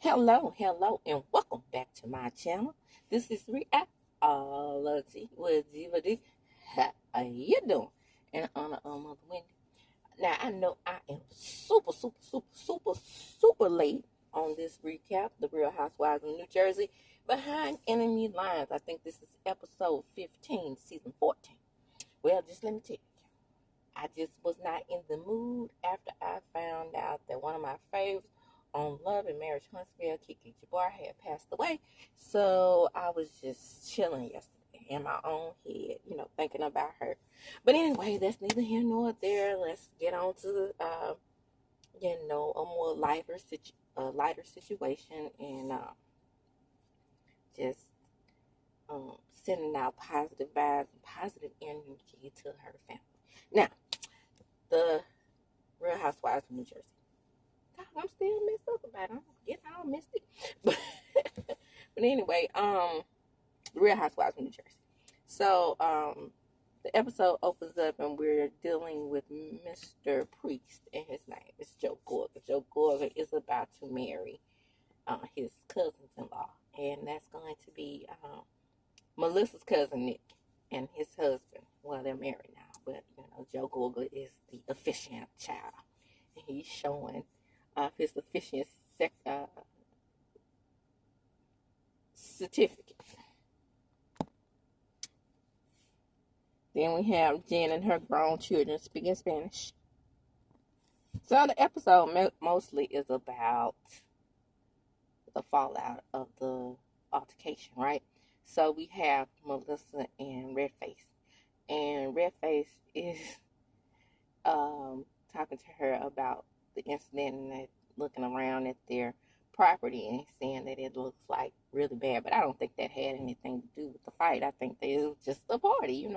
Hello, and welcome back to my channel. This is Reality with Diva D. How you doing? In honor of Mother Wendy. Now, I know I am super late on this recap, The Real Housewives of New Jersey, Behind Enemy Lines. I think this is episode 15, season 14. Well, just let me tell you, I just was not in the mood after I found out that one of my favorites on Love and Marriage Huntsville, Kiki Jabbar, had passed away. So I was just chilling yesterday in my own head, thinking about her. But anyway, that's neither here nor there. Let's get on to a more lighter situation, and just sending out positive vibes and positive energy to her family. Now, the Real Housewives of New Jersey. I'm still messed up about it. I'm getting all misty. But anyway, The Real Housewives of New Jersey. So, the episode opens up and we're dealing with Mr. Priest, and his name is Joe Gorga. Joe Gorga is about to marry his cousins-in-law, and that's going to be Melissa's cousin Nick and his husband. Well, they're married now, but Joe Gorga is the officiant child, and he's showing his officiant certificate. Then we have Jen and her grown children speaking Spanish. So the episode mostly is about the fallout of the altercation, right? So we have Melissa and Redface. And Redface is talking to her about the incident and looking around at their property and saying that it looks like really bad. But I don't think that had anything to do with the fight. I think that it was just a party,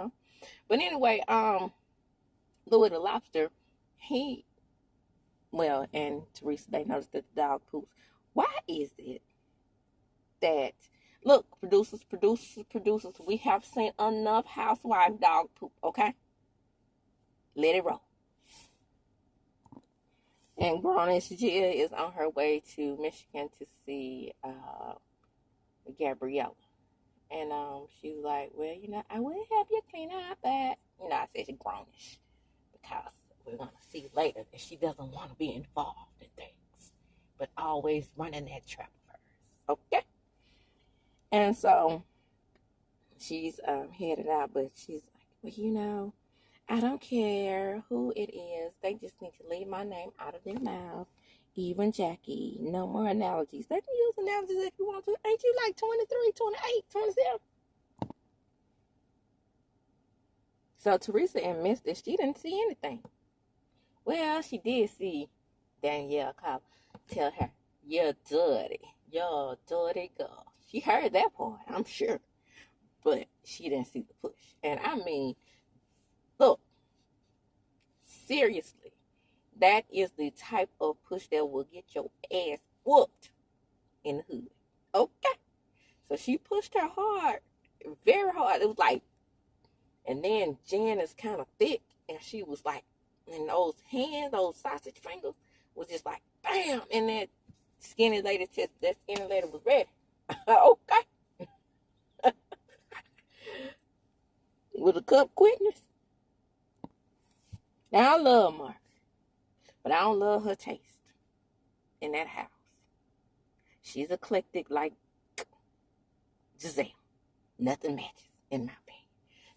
But anyway, Louis the Lobster, and Teresa, they noticed that the dog poops. Why is it that, look, producers, we have seen enough housewife dog poop, okay? Let it roll. And Grownish Gia is on her way to Michigan to see Gabriella. And she was like, well, I will help you clean up that. I said she's Grownish because we're going to see later that she doesn't want to be involved in things, but always running that trap of hers. Okay? And so she's headed out, but she's like, well, I don't care who it is. They just need to leave my name out of their mouth. Even Jackie. No more analogies. They can use analogies if you want to. Ain't you like 23, 28, 27? So Teresa admits that she didn't see anything. Well, she did see Danielle tell her, you're dirty girl. She heard that part, I'm sure. But she didn't see the push. And I mean, look, seriously, that is the type of push that will get your ass whooped in the hood. Okay? So she pushed her hard, very hard. It was like, and then Jan is kind of thick, and she was like, and those hands, those sausage fingers, was just like, bam, and that skinny lady was ready. Okay? With a cup quickness. Now, I love Margaret, but I don't love her taste in that house. She's eclectic like Giselle. Nothing matches, in my opinion.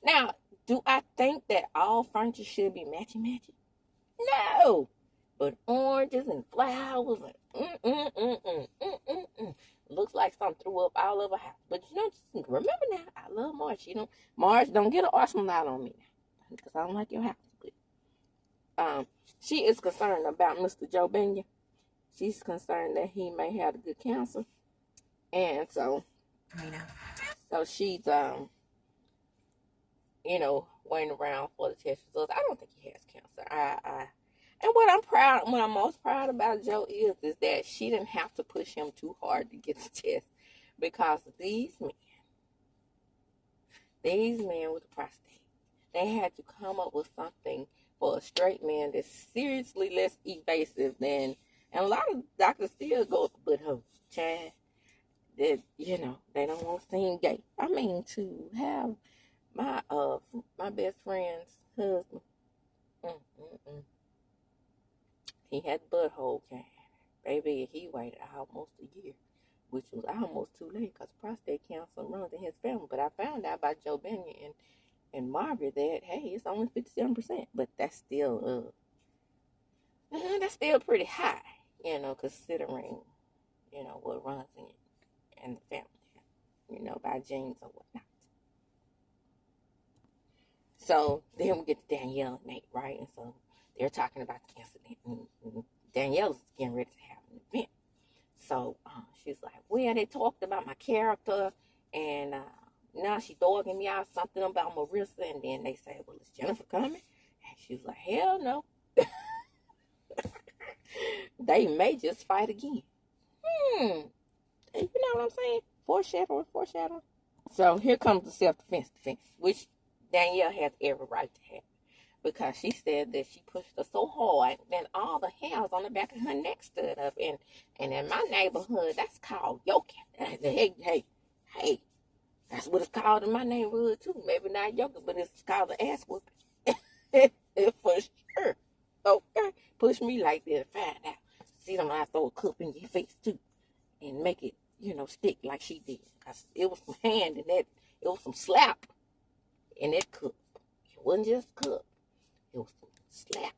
Now, do I think that all furniture should be matchy? No! But oranges and flowers and looks like something threw up all over her house. But just remember now, I love Marge. Marge, don't get an arsenal out on me now, because I don't like your house. But she is concerned about Mr. Joe Benya. She's concerned that he may have a good cancer. And so, she's, waiting around for the test results. I don't think he has cancer. And what I'm most proud about Joe is that she didn't have to push him too hard to get the test, because these men with the prostate, they had to come up with something for a straight man that's seriously less evasive than And a lot of doctors still go but her child that, you know, they don't want to seem gay. I mean, to have my best friend's husband, mm, mm, mm, he had butthole cancer. Baby, he waited almost a year, which was almost too late because prostate cancer runs in his family. But I found out by Joe Bennett and Margaret that, hey, it's only 57%, but that's still pretty high, you know, considering, you know, what runs in the family, you know, by genes or whatnot. So then we get to Danielle and Nate, right? And so they're talking about the incident, and Danielle's getting ready to have an event. So she's like, well, they talked about my character, and now she's dogging me out something about Marissa, and then they say, well, is Jennifer coming? And she's like, hell no. They may just fight again. You know what I'm saying? Foreshadowing. So here comes the self-defense, which Danielle has every right to have. Because she said that she pushed her so hard that all the hairs on the back of her neck stood up. And in my neighborhood, that's called yoking. Hey, that's what it's called in my neighborhood too. Maybe not yoking, but it's called the ass whooping. For sure. Okay? Push me like that and find out. See them, I throw a cup in your face too. And make it, you know, stick like she did. Because it was some hand in that, it was some slap in that cup. It wasn't just a cup. It was some slap.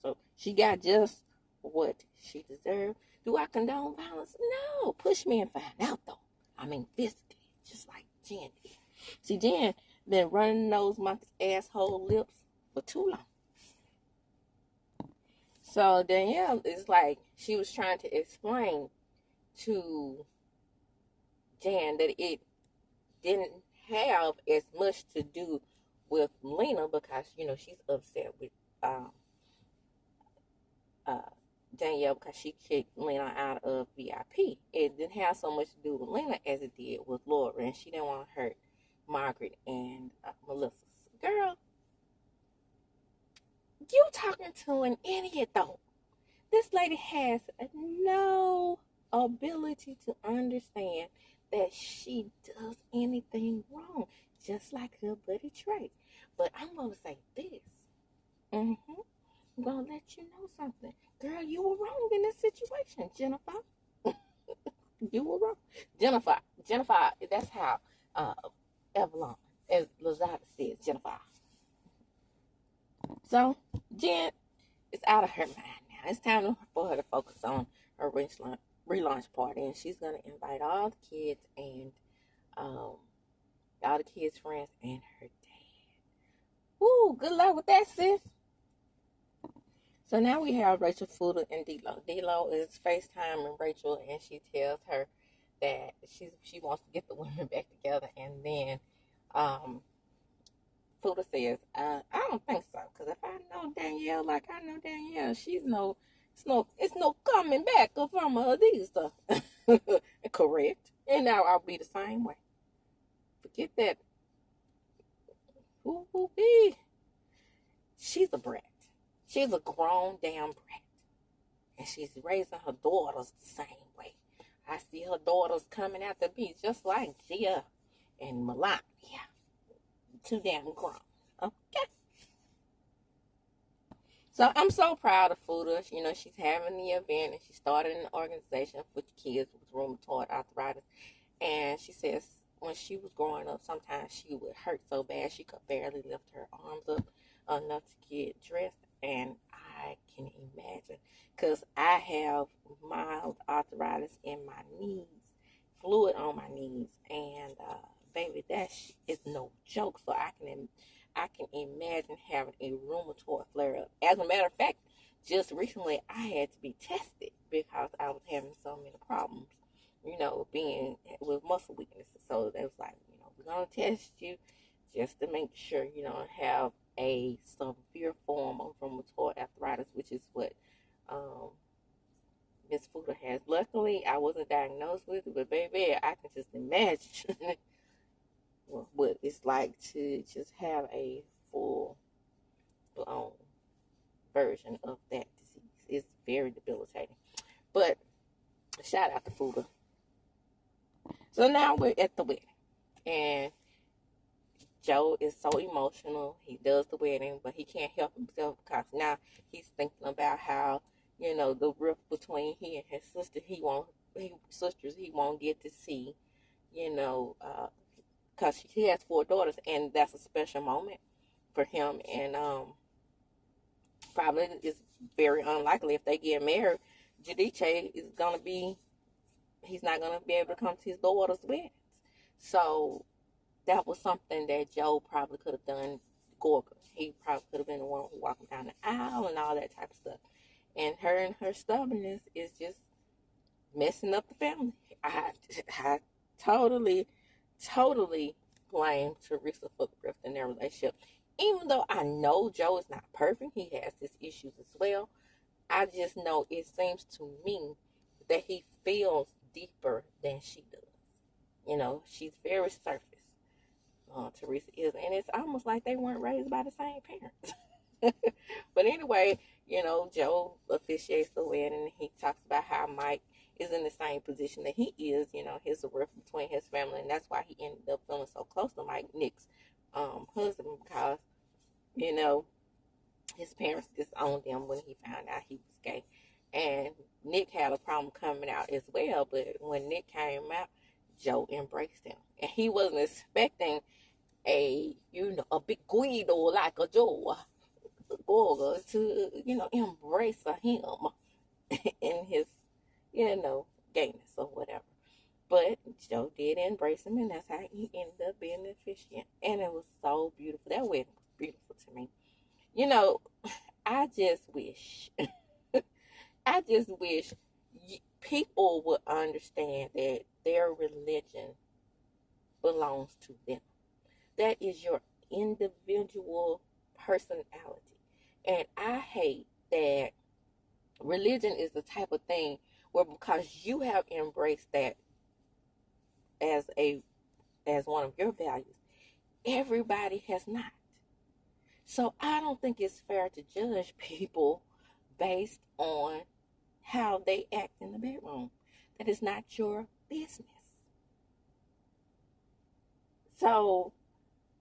So she got just what she deserved. Do I condone violence? No. Push me and find out though. I mean physically. Just like Jen did. See, Jen been running those monkey's asshole lips for too long. So Danielle is like, she was trying to explain to Jan that it didn't have as much to do with Lena because, you know, she's upset with Danielle because she kicked Lena out of VIP. It didn't have so much to do with Lena as it did with Laura, and she didn't want to hurt Margaret and Melissa. Girl, you talking to an idiot though. This lady has no ability to understand that she does anything wrong, just like her buddy Trey. But I'm going to say this. I'm going to let you know something. Girl, you were wrong in this situation, Jennifer. You were wrong. Jennifer, that's how Evelyn, as Lazada says, Jennifer. So, Jen is out of her mind now. It's time for her to focus on her relaunch party, and she's going to invite all the kids and all the kids' friends and her dad. Ooh, good luck with that, sis. So now we have Rachel Fuda and D-Lo. D-Lo is FaceTiming Rachel, and she tells her that she wants to get the women back together, and then Fuda says, I don't think so, because if I know Danielle like I know Danielle, it's no coming back from her these stuff. Correct. And now I'll be the same way. Forget that. Ooh-wee. She's a brat. She's a grown damn brat. And she's raising her daughters the same way. I see her daughters coming out the beach just like Gia and Melania. Too damn grown. Okay. So I'm so proud of Fuda. You know, she's having the event and she started an organization for kids with rheumatoid arthritis. And she says when she was growing up, sometimes she would hurt so bad she could barely lift her arms up enough to get dressed. And I can imagine, because I have mild arthritis in my knees, fluid on my knees, and baby, that is no joke. So I can imagine having a rheumatoid flare-up. As a matter of fact, just recently I had to be tested because I was having so many problems, you know, being with muscle weaknesses. So they was like, you know, we're gonna test you just to make sure you don't have a severe form of rheumatoid arthritis, which is what Miss Fuda has. Luckily, I wasn't diagnosed with it, but baby, I can just imagine what it's like to just have a full-blown version of that disease. It's very debilitating. But shout out to Fuda. So now we're at the wedding. And Joe is so emotional. He does the wedding, but he can't help himself because now he's thinking about how, the rift between he and his sister, he won't get to see, because he has 4 daughters, and that's a special moment for him. And probably it's very unlikely if they get married, Giudice is gonna be, he's not gonna be able to come to his daughter's weddings. So that was something that Joe probably could have done. Gorga, he probably could have been the one who walked him down the aisle and all that type of stuff. And her stubbornness is just messing up the family. I totally blame Teresa for the rift in their relationship. Even though I know Joe is not perfect, he has his issues as well. I just know it seems to me that he feels deeper than she does. She's very surface. Teresa is, and it's almost like they weren't raised by the same parents. But anyway, Joe officiates the wedding, and he talks about how Mike is in the same position that he is. His rift between his family, and that's why he ended up feeling so close to Mike, Nick's husband, because his parents disowned him when he found out he was gay. And Nick had a problem coming out as well, but when Nick came out, Joe embraced him. And he wasn't expecting a big Guido like a Joe Gorga to, embrace him in his, gayness or whatever. But Joe did embrace him, and that's how he ended up being the officiant. And it was so beautiful. That wedding was beautiful to me. I just wish people would understand that their religion belongs to them. That is your individual personality. And I hate that religion is the type of thing where, because you have embraced that as one of your values, everybody has not. So I don't think it's fair to judge people based on how they act in the bedroom. That is not your business. So,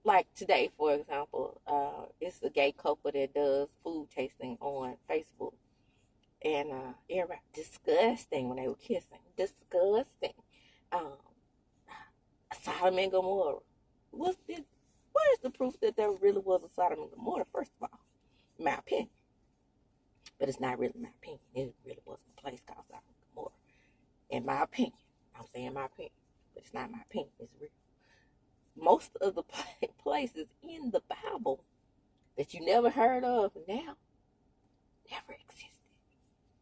like today, for example, it's a gay couple that does food tasting on Facebook. And everybody, disgusting when they were kissing. Disgusting. Sodom and Gomorrah. Where's the proof that there really was a Sodom and Gomorrah, first of all? In my opinion. But it's not really my opinion. It really wasn't a place called Sodom and Gomorrah. In my opinion. I'm saying my opinion. But it's not my opinion. It's real. Most of the places in the Bible that you never heard of now never existed.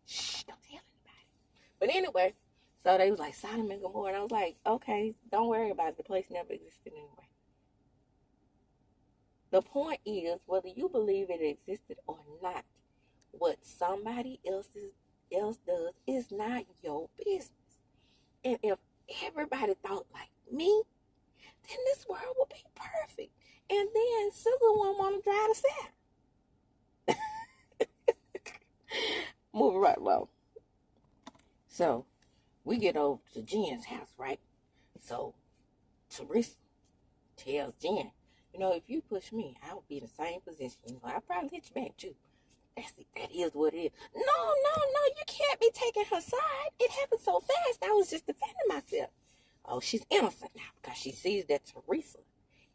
Shh, don't tell anybody. But anyway, so they was like Sodom and Gomorrah. And I was like, okay, don't worry about it. The place never existed anyway. The point is, whether you believe it existed or not, what somebody else does is not your business. And if everybody thought like me, then this world would be perfect. And then Scissor won't want to drive us out. Moving right along. So, we get over to Jen's house, right? So, Teresa tells Jen, if you push me, I would be in the same position. I'd probably hit you back, too. That is what it is. No, you can't be taking her side. It happened so fast, I was just defending myself. Oh, she's innocent now because she sees that Teresa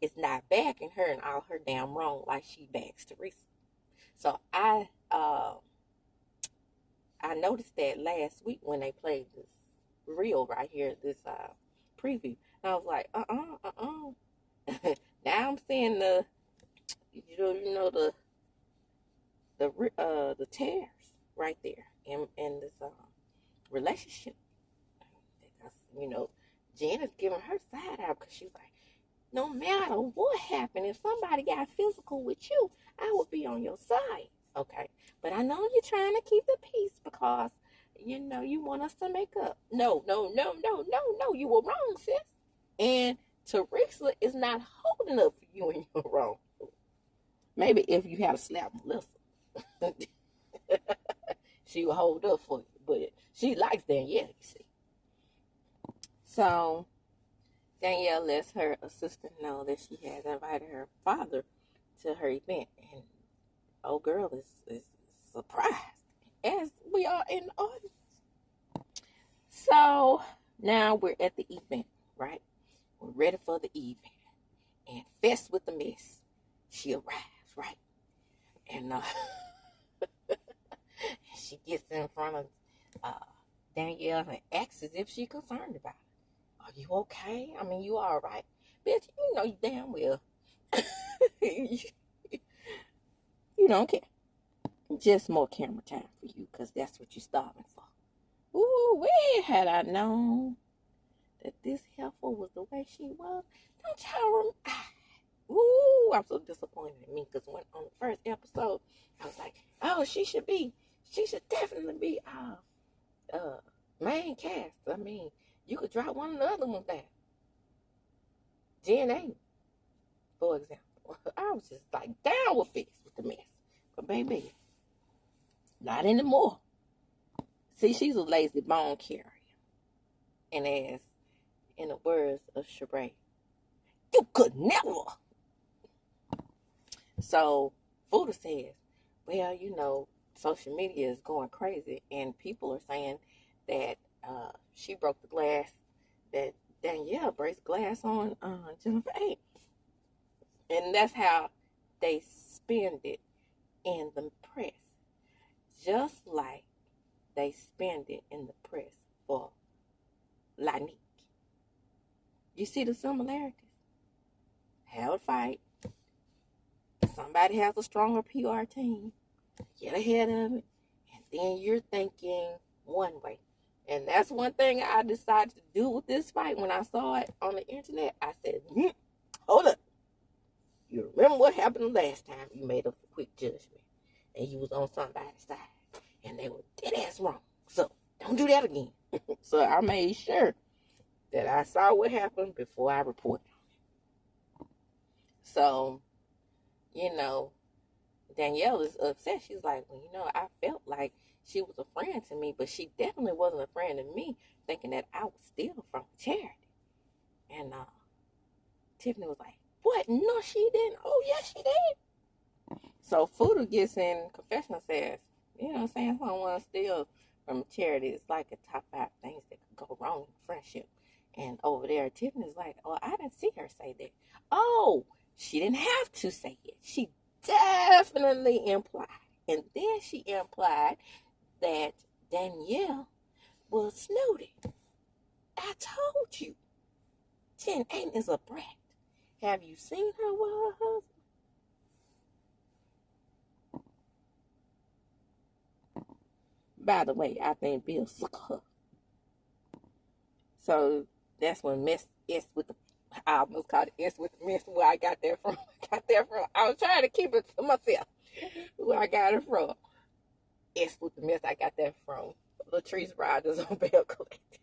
is not backing her and all her damn wrong like she backs Teresa. So I noticed that last week when they played this reel right here, this preview. And I was like, Now I'm seeing the tears right there in this relationship. Because, Jen is giving her side out because she's like, no matter what happened, if somebody got physical with you, I would be on your side. Okay. But I know you're trying to keep the peace because, you want us to make up. No. You were wrong, sis. And Teresa is not holding up for you when you're wrong. Maybe if you had a slap Melissa, she will hold up for you. but she likes Danielle, you see. So Danielle lets her assistant know that she has invited her father to her event, and old girl is surprised, as we are in the audience. So now we're at the event, right? We're ready for the event, and FESS with the Miss, she arrives, right? And she gets in front of Danielle and asks as if she's concerned about it. Are you okay? I mean, you all right? Bitch, you know you damn well. You don't care. Just more camera time for you, because that's what you're starving for. Ooh, wait, had I known that this heifer was the way she was, don't y'all remember? Ooh, I'm so disappointed in me, because when on the first episode, I was like, oh, she should definitely be main cast. I mean, you could drop one of the other ones down. Jen Amy, for example. I was just like down with FESS with the Mess. But baby, not anymore. See, she's a lazy bone carrier. And as in the words of Sheree, you could never. So Fuda says, well, you know, social media is going crazy, and people are saying that she broke the glass, that Danielle breaks glass on Jennifer A. And that's how they spend it in the press. Just like they spend it in the press for Lanique. You see the similarities? Have a fight. Somebody has a stronger PR team. Get ahead of it. And then you're thinking one way. And that's one thing I decided to do with this fight. When I saw it on the internet, I said, hold up. You remember what happened last time you made a quick judgment and you was on somebody's side and they were dead ass wrong. So don't do that again. So I made sure that I saw what happened before I reported on it. So, you know, Danielle is upset. She's like, well, you know, I felt like she was a friend to me, but she definitely wasn't a friend to me, thinking that I would steal from charity. And Tiffany was like, what? No, she didn't. Oh, yes, she did. So Fuda gets in confession and says, you know, saying someone steals from charity is like a top 5 things that could go wrong in friendship. And over there, Tiffany's like, oh, I didn't see her say that. Oh, she didn't have to say it. She definitely implied. And then she implied that Danielle was snooty. I told you. Jen Aiden is a brat. Have you seen her with her husband? By the way, I think Bill suck her. So that's when Miss S with the, I almost called it S with the Miss, where I got that from. I was trying to keep it to myself. Where I got it from. S with the Miss, I got that from Latrice Rogers on Bell Collective.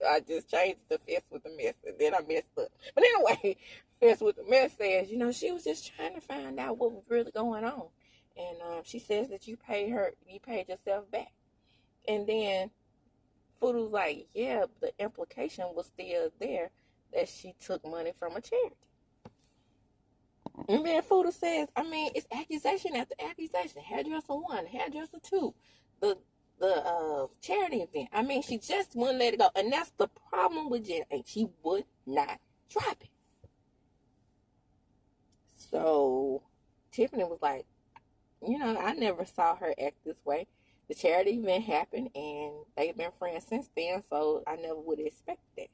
So I just changed the FESS with the Miss, and then I messed up. But anyway, FESS with the Miss says, you know, she was just trying to find out what was really going on. And she says that you paid yourself back. And then Fuda was like, yeah, the implication was still there that she took money from a charity. And then Fuda says, I mean, it's accusation after accusation. Hairdresser 1, hairdresser 2, the charity event. I mean, she just wouldn't let it go. And that's the problem with Jen. And she would not drop it. So Tiffany was like, you know, I never saw her act this way. The charity event happened, and they've been friends since then, so I never would expect that.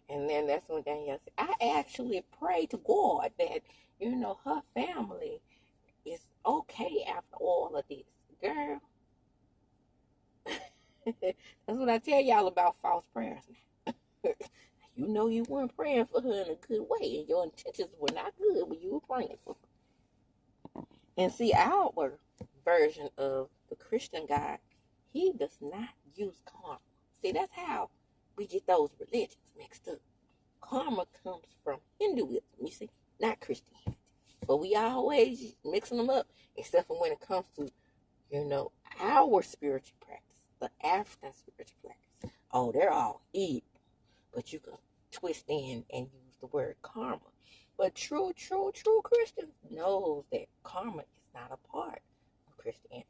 And then that's when Danielle said, I actually pray to God that, you know, her family is okay after all of this. Girl, that's what I tell y'all about false prayers now. You know you weren't praying for her in a good way, and your intentions were not good when you were praying for her. And see, our version of the Christian God, he does not use karma. See, that's how we get those religions mixed up. Karma comes from Hinduism, you see, not Christianity. But we always mixing them up, except for when it comes to, you know, our spiritual practice, the African spiritual practice. Oh, they're all evil. But you can twist in and use the word karma. But true Christians knows that karma is not a part of Christianity.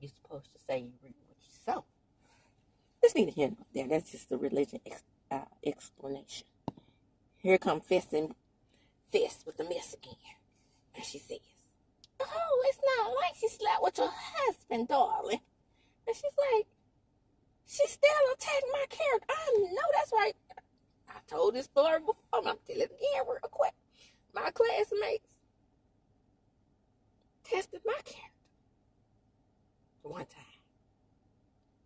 You're supposed to say you reap what you sow. Let's need to hear there. That's just the religion explanation. Here come FESS with the mess again. And she says, oh, it's not like she slept with your husband, darling. And she's like, she still attacked my character. I know that's right. I told this story before, but I'm telling it again real quick. My classmates tested my character one time.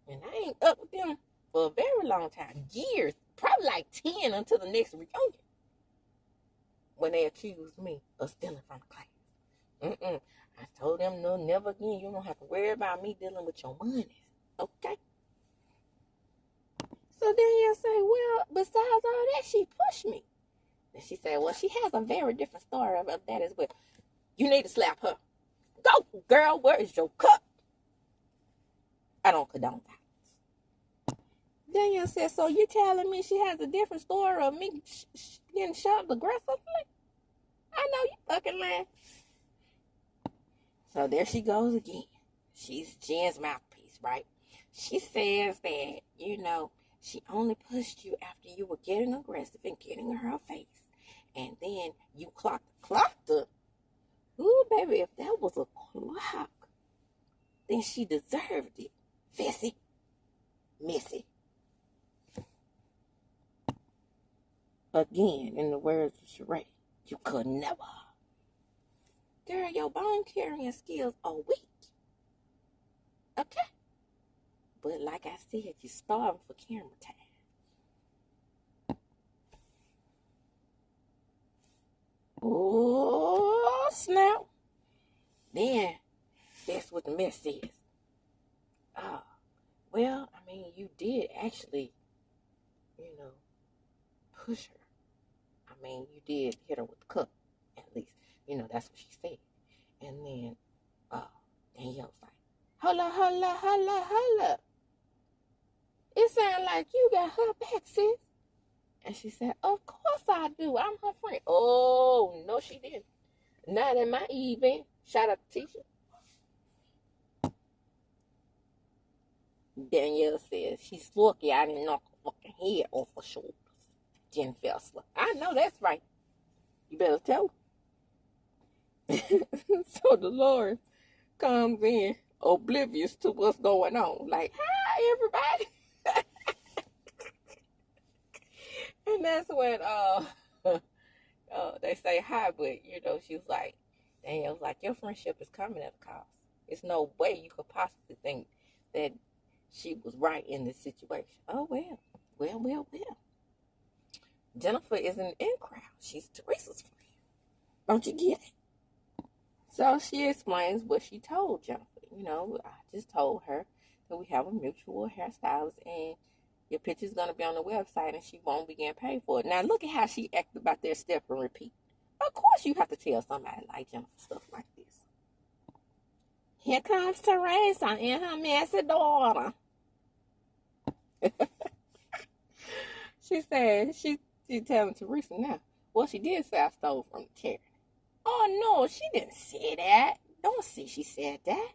And I ain't up with them for a very long time. Years. Probably like 10 until the next reunion. When they accused me of stealing from the class. I told them, no, never again. You don't have to worry about me dealing with your money. Okay? So Danielle say, well, besides all that, she pushed me. And she said, well, she has a very different story about that as well. You need to slap her. Go, girl, where is your cup? I don't condone violence. Danielle said, so you're telling me she has a different story of me getting shoved aggressively? I know you fucking lying. So there she goes again. She's Jen's mouthpiece, right? She says that, she only pushed you after you were getting aggressive and getting in her face. And then you clocked her. Ooh, baby, if that was a clock, then she deserved it. Fessy. Messy. Again, in the words of Sheree, you could never. Girl, your bone carrying skills are weak. Okay? But like I said, you're starving for camera time. Oh, snap. Then, that's what the mess says. Well, I mean, you did actually, push her. I mean, you did hit her with the cup, at least. That's what she said. And then, Danielle's like, holla. It sounds like you got her back, sis. And she said, of course I do. I'm her friend. Oh, no, she didn't. Not in my event. Shout out to Tisha. Danielle says, she's lucky I didn't knock her fucking head off her shoulders. Jen Fessler. I know that's right. You better tell her. So the Lord comes in oblivious to what's going on. Like, hi, everybody. And that's when they say hi, but she was like, Danielle's like, your friendship is coming at a cost. There's no way you could possibly think that she was right in this situation. Oh, well. Jennifer isn't in crowd. She's Teresa's friend. Don't you get it? So she explains what she told Jennifer. I just told her that we have a mutual hairstylist and your picture's going to be on the website and she won't be getting paid for it. Now, look at how she acted about that step and repeat. Of course, you have to tell somebody like Jennifer stuff like this. Here comes Teresa and her messy daughter. She said, she's telling Teresa now. Well, she did say I stole from the charity. Oh, no, she didn't say that. Don't say she said that.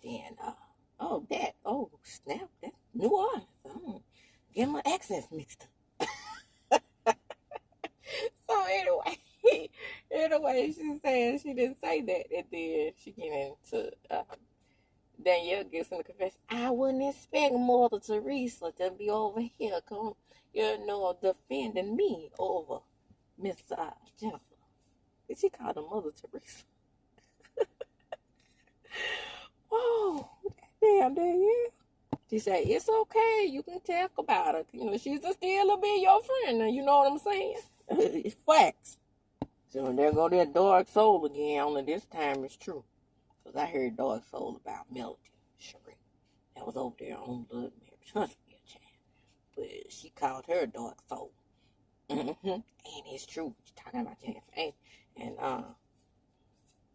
Then, snap, that's New Orleans. Get my accents mixed up. So anyway, she said she didn't say that. And then she get into, Danielle gets in the confession. I wouldn't expect Mother Teresa to be over here, defending me over Miss Jennifer. Did she call her Mother Teresa? Oh, damn, Danielle. She said, it's okay. You can talk about her. She's still a bit your friend. You know what I'm saying? It's facts. So there go that dark soul again. Only this time it's true. Because I heard dark soul about Melody, Sheree. That was over there on Blood Marriage. Trust me, a child. But she called her a dark soul. And it's true. She's talking about Jennifer. And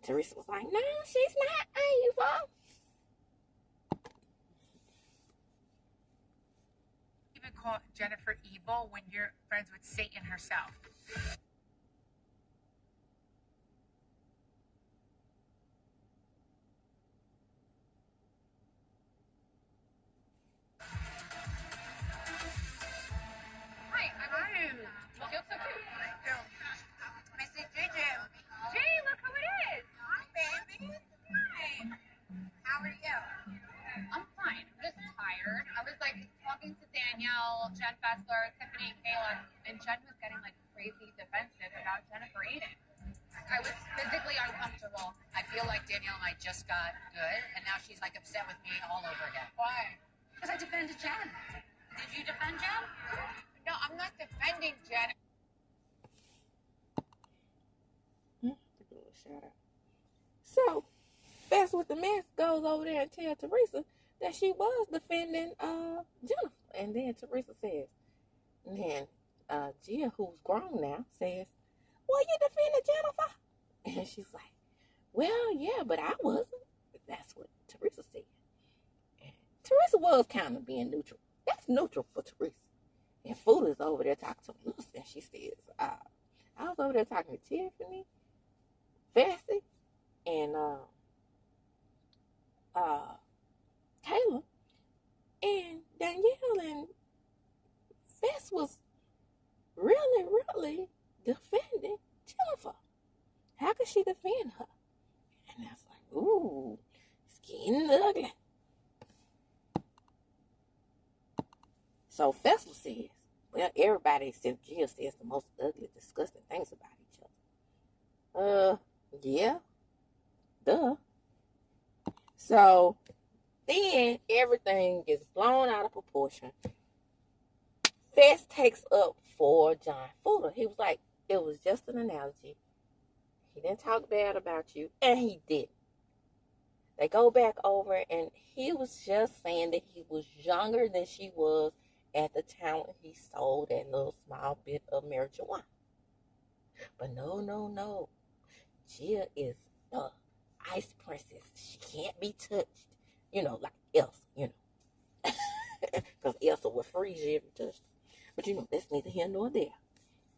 Teresa was like, no, she's not evil. call Jennifer evil when you're friends with Satan herself. Hi, I'm you look so cute. Missy Gigi. Gee, look who it is. Hi, baby. Hi. How are you? I'm fine. I'm just tired. I was like talking to Danielle, Jen Fessler, Tiffany, and Kayla, and Jen was getting like crazy defensive about Jennifer Aiden. I was physically uncomfortable. I feel like Danielle and I just got good, and now she's like upset with me all over again. Why? Because I defended Jen. Did you defend Jen? No, I'm not defending Jen. Shout out. So, Fess with the mess goes over there and tells Teresa that she was defending Jennifer. And then Teresa says, and then Gia, who's grown now, says, well, you defended Jennifer? And she's like, well, yeah, but I wasn't. That's what Teresa said. And Teresa was kind of being neutral. That's neutral for Teresa. And Food is over there talking to us, and she says, I was over there talking to Tiffany, Fessy, and Kayla, and Danielle, and Fess was really, really defending Jennifer. How could she defend her? And that's like, ooh, it's getting ugly. So Fessler says, well, everybody except Jill says the most ugly, disgusting things about each other. Yeah. Duh. So then everything gets blown out of proportion. Fess takes up for John Fuller. He was like, it was just an analogy. He didn't talk bad about you, and he didn't. They go back over, and he was just saying that he was younger than she was at the time when he sold that little small bit of marijuana. But no. Gia is the ice princess. She can't be touched. You know, like Elsa, you know. Because Elsa would freeze you if you touched her. But you know, that's neither here nor there.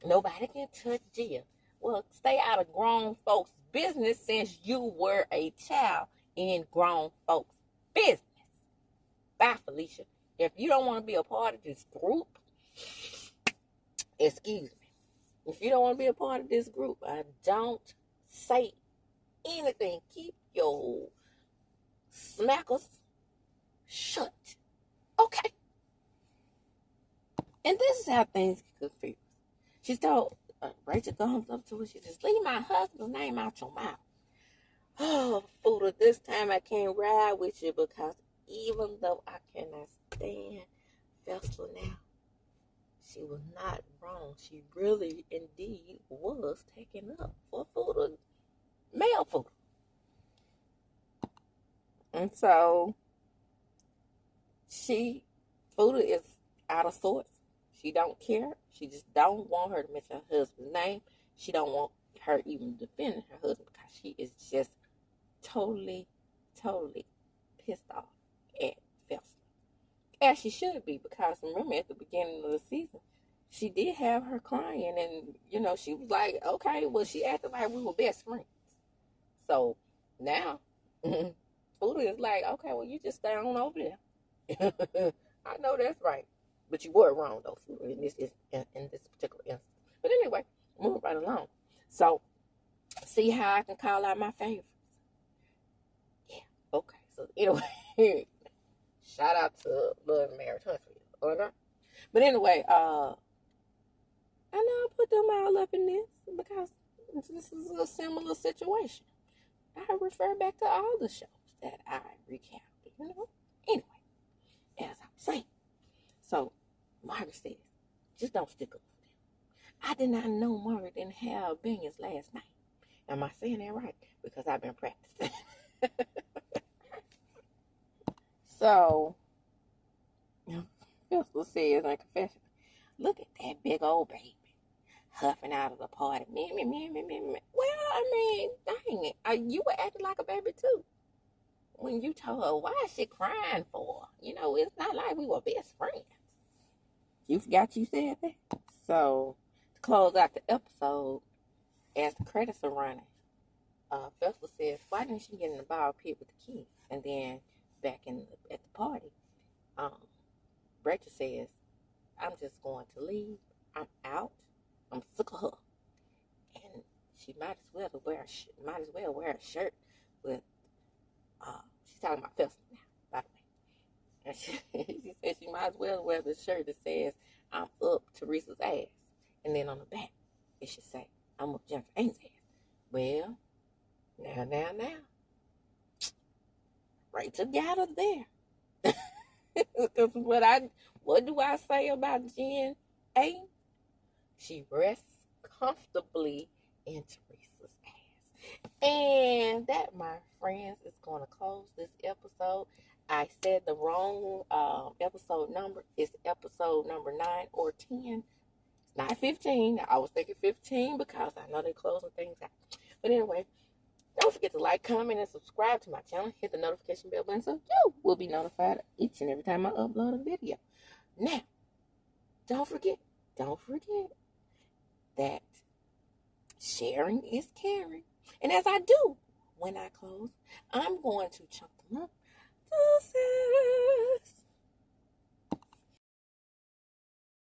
Nobody can touch Gia. Well, stay out of grown folks' business since you were a child in grown folks' business. Bye, Felicia. If you don't want to be a part of this group, excuse me. If you don't want to be a part of this group, don't say anything. Keep your smackers shut. Okay. And this is how things get confused. She told Rachel comes up to her. She says, leave my husband's name out your mouth. Oh, Fuda, this time I can't ride with you because even though I cannot stand Festival now, she was not wrong. She really, indeed, was taken up for Fuda, male Fuda. And so, Fuda is out of sorts. She don't care. She just don't want her to mention her husband's name. She don't want her even defending her husband because she is just totally pissed off at Festival. As she should be, because remember at the beginning of the season, she did have her crying, and you know, she was like, okay, well, she acted like we were best friends. So now Fuda is like, okay, well, you just stay on over there. I know that's right. But you were wrong though, Fuda, in this particular instance. But anyway, move right along. So see how I can call out my favorites. Yeah, okay. So anyway, shout out to Love and Marriage Huntsville. Okay? But anyway, I know I put them all up in this because this is a similar situation. I refer back to all the shows that I recounted, you know. Anyway, as I'm saying. So, Margaret says, just don't stick up for them. I did not know Margaret didn't have Binion's last name. Am I saying that right? Because I've been practicing. So, Crystal says in confession, look at that big old baby huffing out of the party. Me. Well, I mean, dang it. You were acting like a baby too. When you told her, why is she crying for? You know, it's not like we were best friends. You forgot you said that? So, to close out the episode, as the credits are running, Festival says, why didn't she get in the ball pit with the kids? And then back at the party, Rachel says, I'm just going to leave. I'm out. I'm sick of her. And she might as well wear a shirt with, she's talking about Festival now, by the way. And she said she might as well wear the shirt that says, I'm up Teresa's ass. And then on the back, it should say, I'm up Jennifer Ains' ass. Well, now. Rachel got her there. Because what do I say about Jen A? She rests comfortably in Teresa's ass. And that, my friends, is going to close this episode. I said the wrong episode number. It's episode number 9 or 10. It's not 15. I was thinking 15 because I know they're closing things out. But anyway, don't forget to like, comment, and subscribe to my channel. Hit the notification bell button so you will be notified each and every time I upload a video. Now, don't forget that sharing is caring. And as I do, when I close, I'm going to chunk them up. Deuces.